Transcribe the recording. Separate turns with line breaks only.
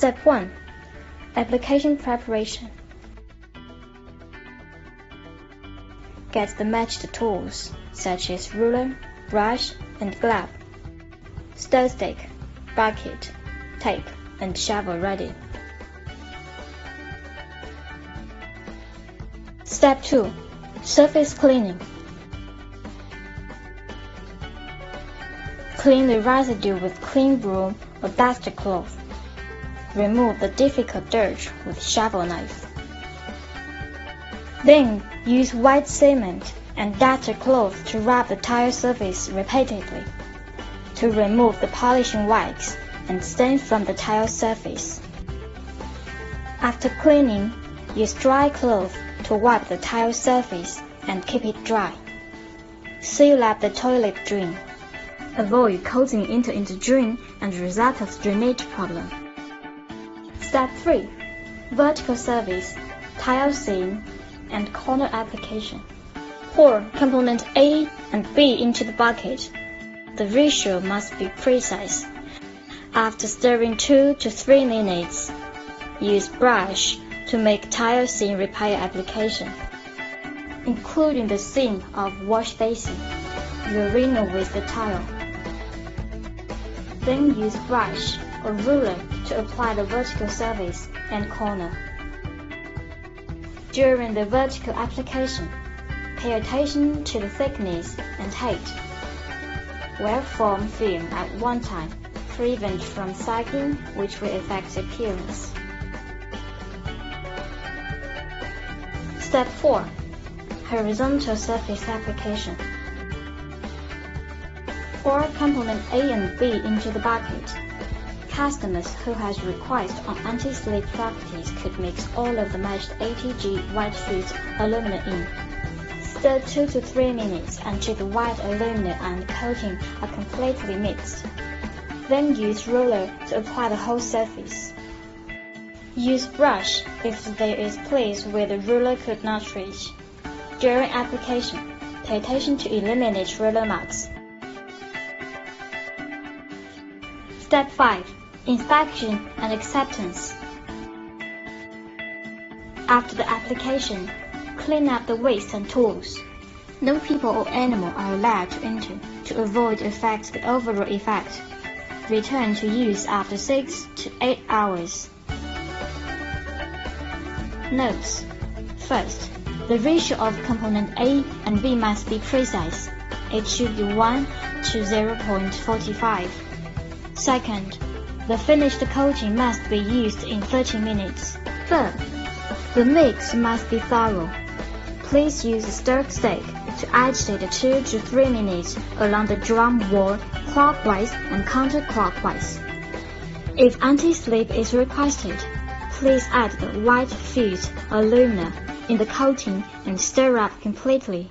Step 1. Application preparation. Get the matched tools, such as ruler, brush, and glove, stir stick, bucket, tape, and shovel ready. Step 2. Surface cleaning. Clean the residue with clean broom or duster cloth. Remove the difficult dirt with shovel knife. Then use white cement and duster cloth to rub the tire surface repeatedly to remove the polishing wax and stain from the tile surface. After cleaning, use dry cloth to wipe the tile surface and keep it dry. Seal up the toilet drain. Avoid coating into the drain and result of drainage problem. Step 3. Vertical surface, tile seam, and corner application. Pour component A and B into the bucket. The ratio must be precise. After stirring 2 to 3 minutes, use brush to make tile seam repair application, including the seam of wash basin, urinal with the tile. Then use brush or ruler to apply the vertical surface and corner. During the vertical application, pay attention to the thickness and height. Wear foam film at one time. Prevent from sagging, which will affect appearance. Step 4. Horizontal surface application. Pour component A and B into the bucket. Customers who has request on anti-slip properties could mix all of the matched ATG white fused aluminum in. Stir 2 to 3 minutes until the white aluminum and coating are completely mixed. Then use roller to apply the whole surface. Use brush if there is place where the ruler could not reach. During application, pay attention to eliminate roller marks. Step 5. Inspection and acceptance. After the application, clean up the waste and tools. No people or animal are allowed to enter to avoid affect the overall effect. Return to use after 6 to 8 hours. Notes. First, the ratio of component A and B must be precise. It should be 1 to 0.45. Second, the finished coating must be used in 30 minutes. Third, the mix must be thorough. Please use a stir stick to agitate 2 to 3 minutes along the drum wall clockwise and counterclockwise. If anti-slip is requested, please add the white fused alumina in the coating and stir up completely.